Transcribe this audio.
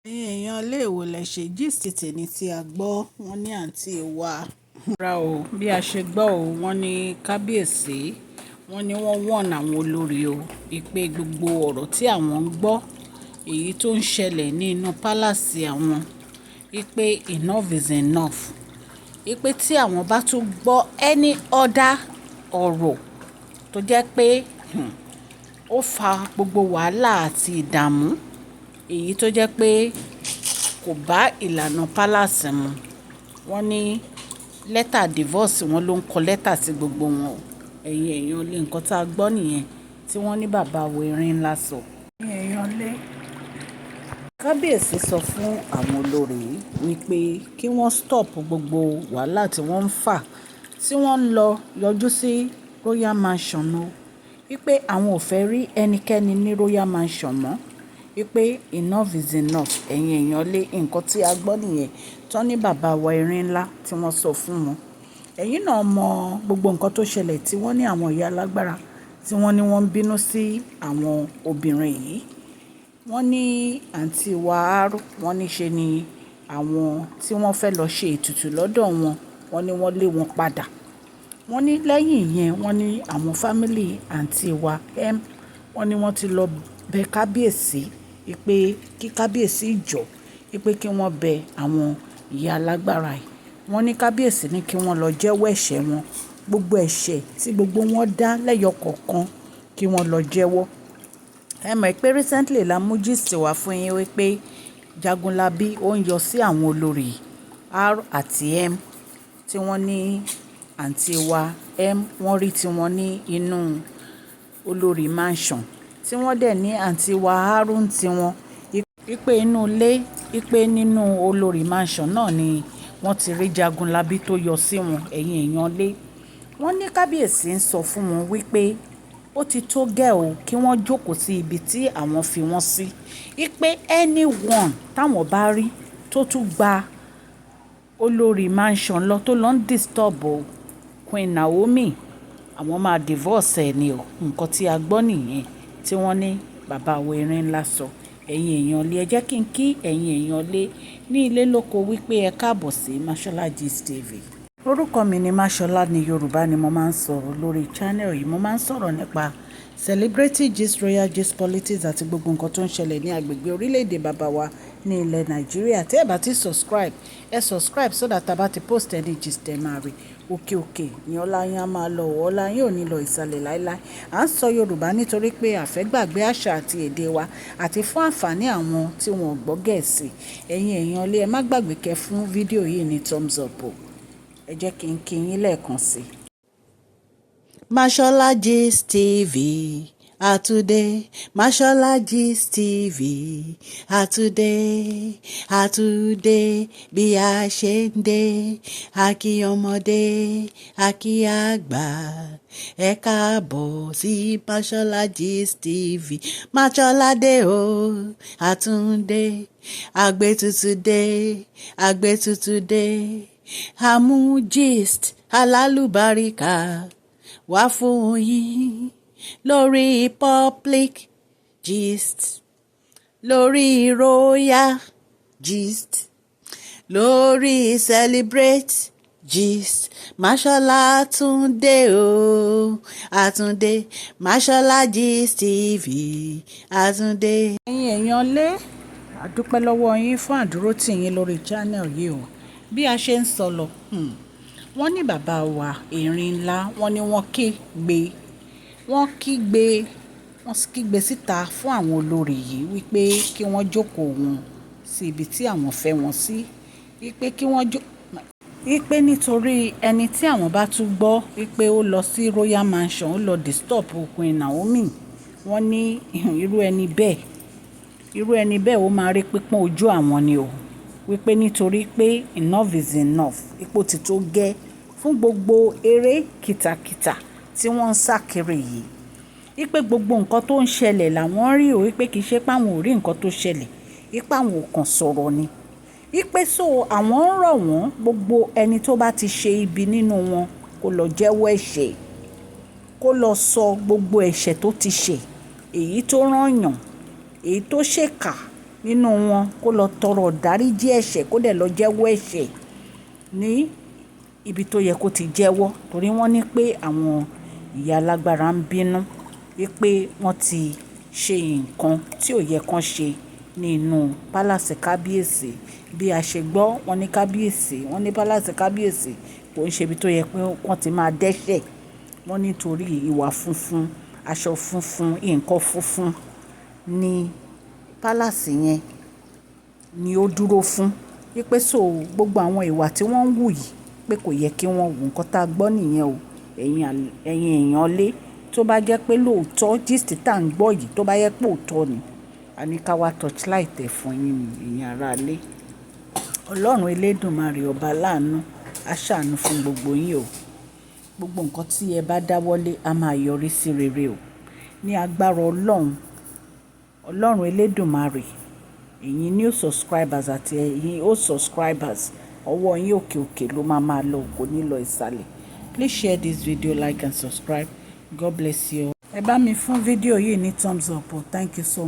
Ẹ̀yin èèyàn ilé èwo lẹ ṣe gist tèmi tí a gbọ́ wọ́n ní àǹtí wa ra o bí a ṣe gbọ́ o wọ́n ní kábíyèsí wọ́n ní wọ́n wọ̀n àwọn olórí o ìpè gbogbo ọ̀rọ̀ tí àwọn ń gbọ́ èyí tó ń ṣẹlẹ̀ ní inú pálásì àwọn ìpè enough is enough ìpè tí àwọn bá tún gbọ́ any other ọ̀rọ̀ tó jẹ́ pé ó fa gbogbo wàhálà àti ìdààmú èyí tó jẹ́ pé kò bá ìlànà palace mu wọ́n ní lẹ́tà divorce wọn ló ń kọ lẹ́tà sí gbogbo wọn o ẹ̀yin èèyàn lé nǹkan tá a gbọ́ nìyẹn tí wọ́n ní bàbá wo Erin ńlá sọ. ẹ̀yin èèyàn lé kábíyèsí sọ fún àwọn olórí wípé kí wọ́n stop gbogbo wàhálà tí wọ́n ń fà tí wọ́n ń lọ yọjú sí royal mansion o wípé àwọn ò fẹ́ rí ẹnikẹ́ni ní royal mansion mọ́ wípé enough is enough ẹ̀yin èèyàn lé nǹkan tí a gbọ́ nìyẹn tán ní bàbá wa Erin ńlá tí wọ́n sọ fún wọn. ẹ̀yin náà mọ gbogbo nǹkan tó ṣẹlẹ̀ tí wọ́n ní àwọn ìyá alágbára tí wọ́n ní wọ́n ń bínú sí àwọn obìnrin yìí. wọ́n ní àǹtí wa wọ́n ní ṣe ni àwọn tí wọ́n fẹ́ lọ ṣe ètùtù lọ́dọ̀ wọn wọ́n ní wọ́n lé wọn padà. wọ́n ní lẹ́yìn yẹn wọ́n ní àwọn fámìlì àǹtí wa wọ́n ní wọ́n ti lọ bẹ̀ kábíyèsí ìpè kí kábíyèsí jọ ìpè kí wọ́n bẹ àwọn ìyá alágbára yìí wọ́n ní kábíyèsí ní kí wọ́n lọ jẹ́wọ́ ẹ̀ṣẹ̀ wọn gbogbo ẹ̀ṣẹ̀ tí gbogbo wọn dá lẹ́yọ kọ̀ọ̀kan kí wọ́n lọ jẹ́wọ́. ẹ mọ̀ pé recently la mú gist wá fún yín wípé Jagunlabi ó ń yọ sí àwọn olórí R àti M tí wọ́n ní àǹtí wa M wọ́n rí tiwọn ní inú olórí mansion tí wọ́n dẹ̀ ní àǹtí wa harun tiwọn ìpè inú ilé ìpè nínú olórí mansion náà ni wọ́n ti rí Jagunlabi tó yọ sí wọn ẹ̀yin èèyàn lé. wọ́n ní kábíyèsí ń sọ fún wọn wípé ó ti tó gẹ́ o kí wọ́n jókòó sí ibi tí àwọn fi wọ́n sí ìpè anyone táwọn bá rí tó tún gba olórí mansion lọ tó lọ ń disturb o Queen Naomi àwọn máa divorce ẹ̀ ni o nǹkan tí a gbọ́ nìyẹn tí wọ́n ní bàbá wo Erin ńlá sọ. ẹ̀yin èèyàn lé ẹ jẹ́ kí n kí ẹ̀yin èèyàn lé ní ilé lóko wípé ẹ káàbọ̀ sí Mashola Gist TV. orúkọ mi ni Mashola ní Yorùbá ni mo máa ń sọ̀rọ̀ lórí channel yìí mo máa ń sọ̀rọ̀ nípa celebrity gist royal gist politics àti gbogbo nǹkan tó ń ṣẹlẹ̀ ní agbègbè orílẹ̀-èdè bàbá wa ní ilẹ̀ Nàìjíríà tí ẹ bá ti subscribe so that a bá ti post any gist ẹ máa rí òkè òkè ni ọlá yín á máa lọ ọlá yín ò ní lọ ìsàlẹ̀ láéláé. à ń sọ Yorùbá nítorí pé àfẹ́gbàgbé àṣà àti èdè wa àti fún àǹfààní àwọn tí wọn ò gbọ́ Gẹ̀ẹ́sì. ẹ̀yin èèyàn lé ẹ má gbàgbé kẹ́ fún fídíò yìí ní thumbs up o ẹ jẹ́ kí n kí yín lẹ́ẹ̀kan sí i. Mashola Gist TV Àtúndé Mashola Gist TV àtúndé bí a ṣe ń dé a kí ọmọdé a kí àgbà ẹ káàbọ̀ sí Mashola Gist TV Mashola dé o Àtúndé àgbétutù dé àmú gist alálùbáríkà wá fún yín lórí public gist lórí royal gist lórí celebrate gist Mashola Àtúndé o Àtúndé Mashola Gist TV Àtúndé. ẹ̀yin èèyàn lé a dúpẹ́ lọ́wọ́ yín fún àdúrótì yín lórí channel yìí o bí a ṣe ń sọ lọ wọ́n ní bàbá wa Erin ńlá wọ́n ní wọ́n kígbe síta fún àwọn olórí yìí wípé kí wọ́n jókòó wọn sí ibi tí àwọn fẹ́ wọn sí wípé kí wọ́n wípé nítorí ẹni tí àwọn bá tún gbọ́ wípé ó lọ sí royal mansion ó lọ disturb Queen Naomi wọ́n ní irú ẹni bẹ́ẹ̀ ó máa rí pípọ́n ojú àwọn ni o wípé nítorí pé enough is enough ipò tí tó gẹ́ fún gbogbo eré kìtàkìtà tí wọ́n ń sá kiri yìí wípé gbogbo nǹkan tó ń ṣẹlẹ̀ làwọn rí o wípé kì í ṣe pé àwọn ò rí nǹkan tó ṣẹlẹ̀ wípé àwọn ò kàn sọ̀rọ̀ ni wípé so àwọn ń rọ̀ wọ́n gbogbo ẹni tó bá ti ṣe ibi nínú wọn kó lọ jẹ́wọ́ ẹ̀ṣẹ̀ kó lọ sọ gbogbo ẹ̀ṣẹ̀ tó ti ṣe èyí tó rányàn èyí tó ṣèkà nínú wọn kó lọ tọrọ dáríjì ẹ̀ṣẹ̀ kó dẹ̀ lọ jẹ́wọ́ ẹ̀ṣẹ̀ ní ibi tó yẹ kó ti jẹ́wọ́, torí wọ́n ní pé àwọn ìyá alágbára ń bínú wípé wọ́n ti ṣe nǹkan tí ò yẹ kán ṣe nínú pálàsì kábíyèsí. Bí a ṣe gbọ́, wọ́n ní kábíyèsí, wọ́n ní pálàsì kábíyèsí kò ń ṣe ibi tó yẹ pé wọ́n ti máa dẹ́ṣẹ̀. Wọ́n nítorí ìwà funfun, aṣọ funfun, nǹkan funfun ní pálàsì yẹn ni ó dúró fún. Wípé so gbogbo àwọn ìwà tí wọ́n ń wù yìí pé kò yẹ kí wọ́n wù. Nǹkan tá a gbọ́ nìyẹn o. Ẹ̀yin èèyàn lé, tó bá jẹ́ pé lóòótọ́ gist tá à ń gbọ́ yìí tó bá yẹ pé òótọ́ ni, a ní ká wá torchlight ẹ̀ fún yín ni ẹ̀yin ará lé. Ọlọ́run Elédùmarè ọba láàánú á ṣàánú fún gbogbo yín o. Gbogbo nǹkan tí ẹ bá dáwọ́lé a máa yọrí sí rere o. Ní agbára Ọlọ́run Elédùmarè, ẹ̀yin new subscribers àti ẹ̀yin old subscribers, ọwọ́ yín òkè òkè ló máa lọ, kò ní lọ ìsàlẹ̀. Please share this video, like and subscribe. God bless you. Ẹ bá mi fún fídíò yìí ní thumbs up o. Thank you so much.